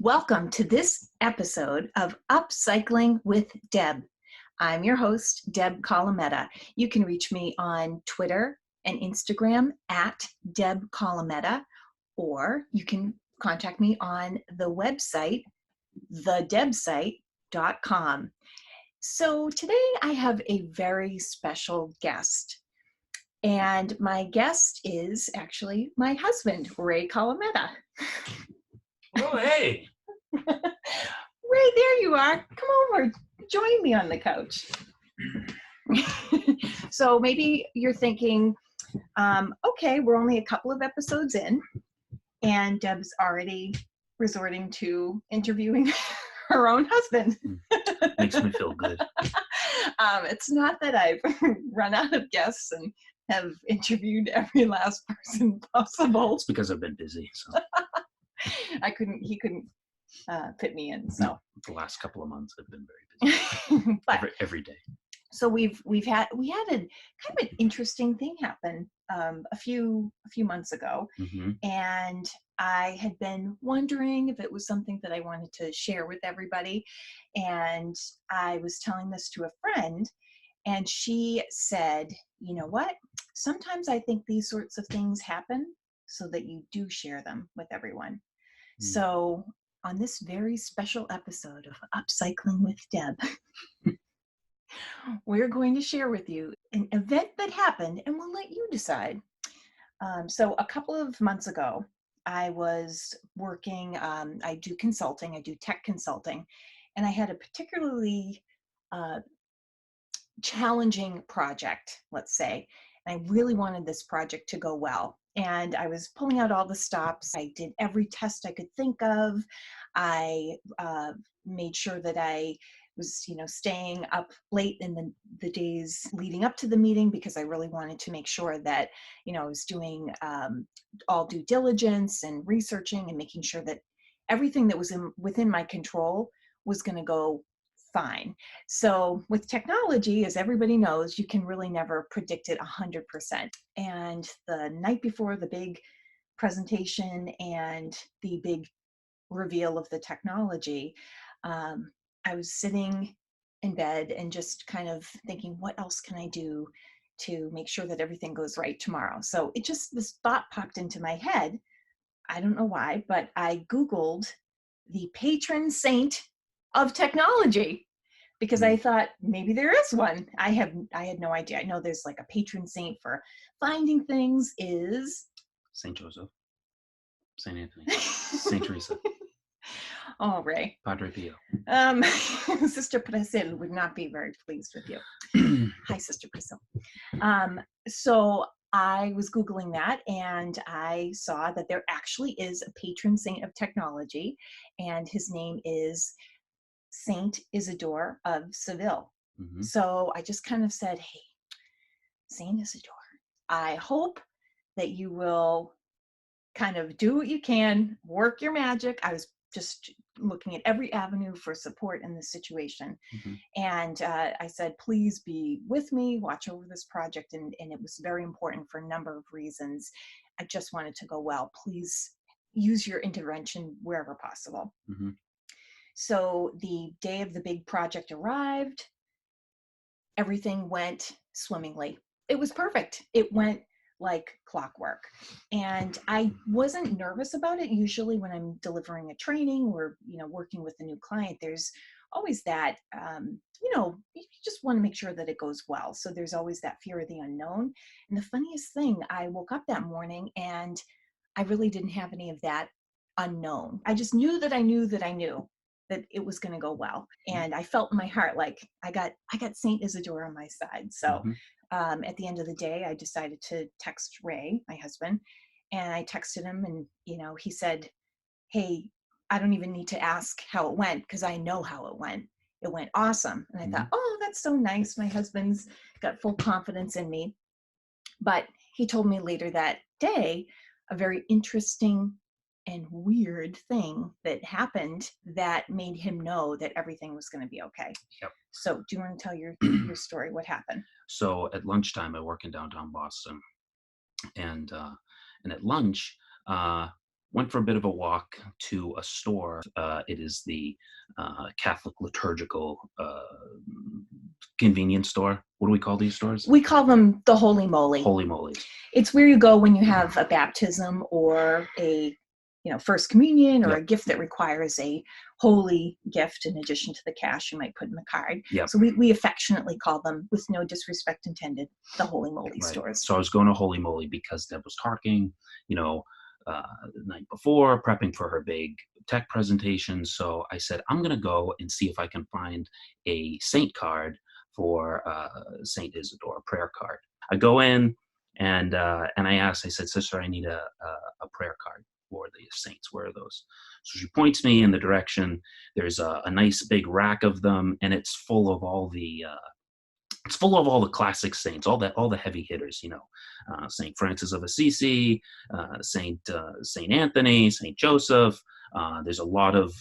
Welcome to this episode of Upcycling with Deb. I'm your host, Deb Colameta. You can reach me on Twitter and Instagram at Deb Colameta, or you can contact me on the website, thedebsite.com. So today I have a very special guest. And my guest is actually my husband, Ray Colameta. Oh, hey. Ray, there you are. Come over. Join me on the couch. So maybe you're thinking, okay, we're only a couple of episodes in, and Deb's already resorting to interviewing her own husband. Makes me feel good. It's not that I've run out of guests and have interviewed every last person possible. It's because I've been busy. So he couldn't fit me in. So the last couple of months I've been very busy. But every day. So we had a kind of an interesting thing happen a few months ago, and I had been wondering if it was something that I wanted to share with everybody, and I was telling this to a friend, and she said, "You know what? Sometimes I think these sorts of things happen so that you do share them with everyone." So on this very special episode of Upcycling with Deb, we're going to share with you an event that happened, and we'll let you decide. So a couple of months ago, I was working, I do consulting, I do tech consulting, and I had a particularly challenging project, let's say, and I really wanted this project to go well. And I was pulling out all the stops. I did every test I could think of. I made sure that I was, staying up late in the days leading up to the meeting, because I really wanted to make sure that, I was doing all due diligence and researching and making sure that everything that was within my control was going to go fine. So with technology, as everybody knows, you can really never predict it 100%. And the night before the big presentation and the big reveal of the technology, I was sitting in bed and just kind of thinking, what else can I do to make sure that everything goes right tomorrow? So this thought popped into my head. I don't know why, but I Googled the patron saint of technology, because I thought maybe there is one. I had no idea. I know there's like a patron saint for finding things is Saint Joseph, Saint Anthony, Saint Teresa. Oh, Ray. Padre Pio. Sister Priscilla would not be very pleased with you. Hi, Sister Priscilla. So I was Googling that, and I saw that there actually is a patron saint of technology, and his name is Saint Isidore of Seville. So I just kind of said, hey, Saint Isidore, I hope that you will kind of do what you can, work your magic. I was just looking at every avenue for support in this situation. And I said, please be with me, watch over this project. And it was very important for a number of reasons. I just wanted to go well. Please use your intervention wherever possible. So the day of the big project arrived. Everything went swimmingly. It was perfect. It went like clockwork. And I wasn't nervous about it. Usually when I'm delivering a training or, working with a new client, there's always that, you just want to make sure that it goes well. So there's always that fear of the unknown. And the funniest thing, I woke up that morning and I really didn't have any of that unknown. I just knew that I knew that I knew that it was going to go well. And I felt in my heart like I got Saint Isidore on my side. So at the end of the day, I decided to text Ray, my husband, and I texted him, and he said, hey, I don't even need to ask how it went, because I know how it went. It went awesome. And I thought, oh, that's so nice. My husband's got full confidence in me. But he told me later that day a very interesting and weird thing that happened that made him know that everything was going to be okay. Yep. So do you want to tell your story? What happened? So at lunchtime, I work in downtown Boston. And at lunch, went for a bit of a walk to a store. It is the Catholic liturgical convenience store. What do we call these stores? We call them the Holy Moly. Holy Moly. It's where you go when you have a baptism or a first communion or a gift that requires a holy gift in addition to the cash you might put in the card. Yep. So we affectionately call them, with no disrespect intended, the Holy Moly stores. So I was going to Holy Moly because Deb was talking, the night before, prepping for her big tech presentation. So I said, I'm going to go and see if I can find a saint card for Saint Isidore, a prayer card. I go in and I asked, I said, sister, I need a prayer card for the saints. Where are those? So she points me in the direction. There's a nice big rack of them, and it's full of all the classic saints, all the heavy hitters, Saint Francis of Assisi, Saint Anthony, Saint Joseph. There's a lot of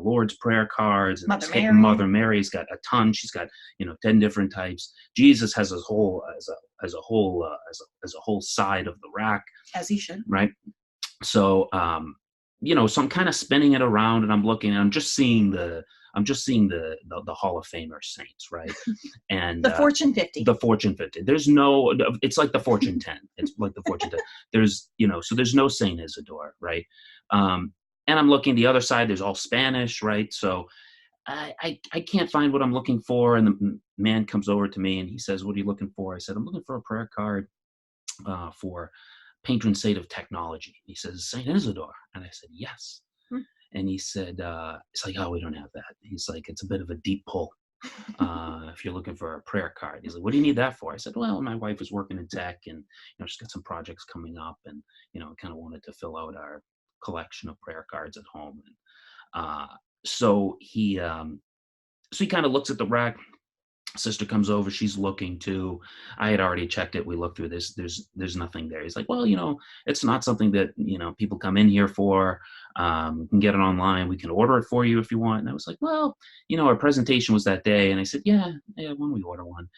Lord's Prayer cards. And Mother Mary's got a ton. She's got 10 different types. Jesus has a whole side of the rack, as he should, right? So so I'm kind of spinning it around, and I'm looking, and I'm just seeing the Hall of Famer saints, right? And the Fortune 50. The Fortune 50. It's like the Fortune 10. It's like the Fortune 10. So there's no Saint Isidore, right? And I'm looking the other side. There's all Spanish, right? So I can't find what I'm looking for. And the man comes over to me and he says, "What are you looking for?" I said, "I'm looking for a prayer card for patron saint of technology." He says, "Saint Isidore." And I said, "Yes." And he said, it's like, "Oh, we don't have that." He's like, "It's a bit of a deep pull if you're looking for a prayer card." He's like, "What do you need that for?" I said, "Well, my wife is working in tech, and she's got some projects coming up, and kind of wanted to fill out our collection of prayer cards at home." And so he kind of looks at the rack. Sister comes over, she's looking too. I had already checked it. We looked through this. There's nothing there. He's like, "Well, it's not something that people come in here for. You can get it online. We can order it for you if you want." And I was like, "Well, our presentation was that day." And I said, yeah, why don't we order one?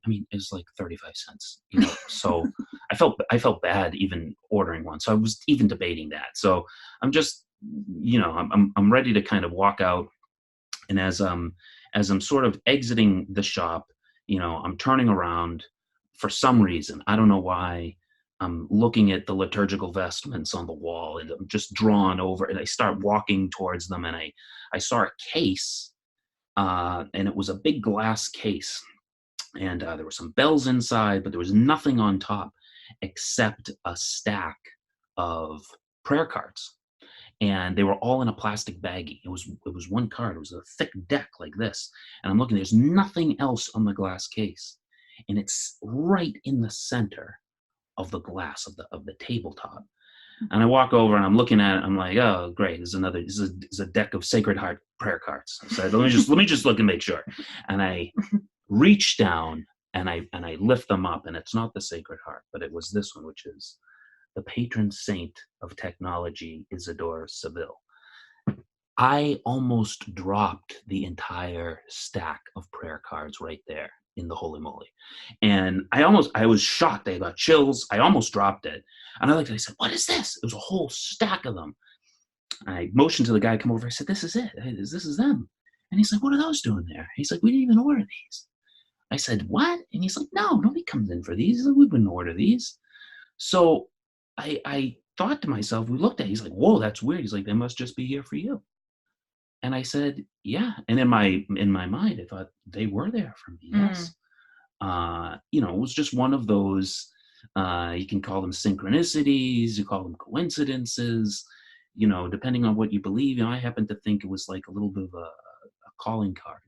It was like 35 cents, So I felt bad even ordering one. So I was even debating that. So I'm just, I'm ready to kind of walk out. And as I'm sort of exiting the shop, I'm turning around for some reason. I don't know why. I'm looking at the liturgical vestments on the wall, and I'm just drawn over, and I start walking towards them, and I saw a case, and it was a big glass case, and there were some bells inside, but there was nothing on top except a stack of prayer cards. And they were all in a plastic baggie. It was one card. It was a thick deck like this. And I'm looking, there's nothing else on the glass case. And it's right in the center of the glass of the tabletop. And I walk over and I'm looking at it. I'm like, "Oh, great. This is a deck of Sacred Heart prayer cards." I said, let me just look and make sure. And I reach down and I lift them up, and it's not the Sacred Heart, but it was this one, which is the patron saint of technology, Isidore of Seville. I almost dropped the entire stack of prayer cards right there in the Holy Moly. And I was shocked. I got chills. I almost dropped it. And I said, "What is this?" It was a whole stack of them. I motioned to the guy to come over. I said, "This is it. This is them." And he's like, "What are those doing there?" He's like, "We didn't even order these." I said, "What?" And he's like, "No, nobody comes in for these." He's like, "We wouldn't order these." So I thought to myself, we looked at it, he's like, "Whoa, that's weird." He's like, "They must just be here for you." And I said, "Yeah." And in my mind, I thought, they were there for me. Yes. It was just one of those, you can call them synchronicities, you call them coincidences, depending on what you believe. I happen to think it was like a little bit of a calling card.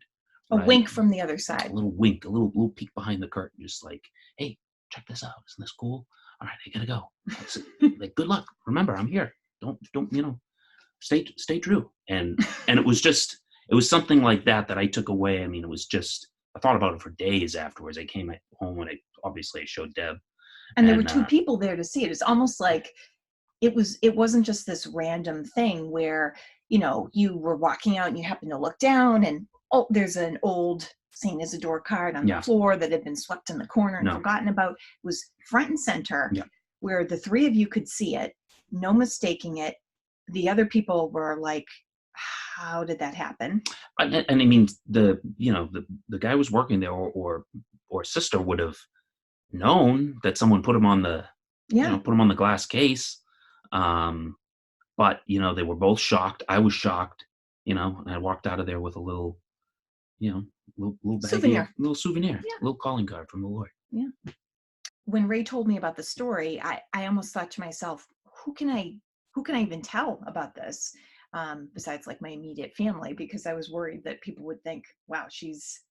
A wink from the other side. A little wink, a little peek behind the curtain, just like, "Hey, check this out. Isn't this cool? All right, I gotta go. Like, good luck. Remember, I'm here. Don't stay true." And it was something like that I took away. It was just, I thought about it for days afterwards. I came home and I showed Deb. And there were two people there to see it. It's almost like it wasn't just this random thing where, you were walking out and you happened to look down and, oh, there's an old Saint Isidore card on the floor that had been swept in the corner and forgotten about. It was front and center, where the three of you could see it. no mistaking it. The other people were like, how did that happen? And I mean, the guy was working there, or sister would have known that someone put him on the Yeah. put him on the glass case. But they were both shocked. I was shocked, and I walked out of there with a little, little baggie, Souvenir. little souvenir, Yeah. little calling card from the Lord. Yeah. When Ray told me about the story, I almost thought to myself, who can I even tell about this? Besides like my immediate family, because I was worried that people would think, wow, she's,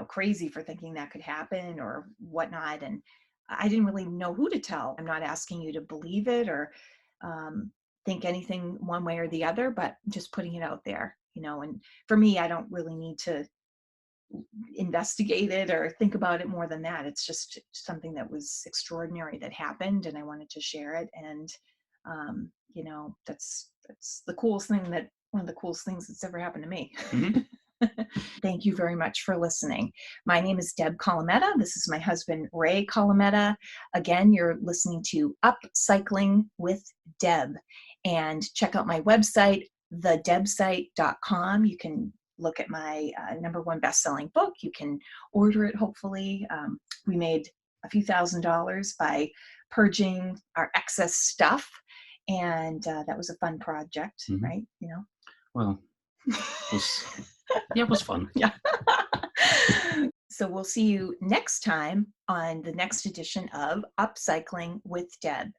crazy for thinking that could happen or whatnot. And I didn't really know who to tell. I'm not asking you to believe it or think anything one way or the other, but just putting it out there, and for me, I don't really need to investigate it or think about it more than that. It's just something that was extraordinary that happened, and I wanted to share it. And that's the coolest thing one of the coolest things that's ever happened to me. Mm-hmm. Thank you very much for listening. My name is Deb Colameta. This is my husband, Ray Colameta. Again, you're listening to Upcycling with Deb. And check out my website, thedebsite.com. You can look at my #1 best-selling book. You can order it, hopefully. We made a few $1,000s by purging our excess stuff. And that was a fun project, Mm-hmm. right? Well, it was fun. Yeah. So we'll see you next time on the next edition of Upcycling with Deb.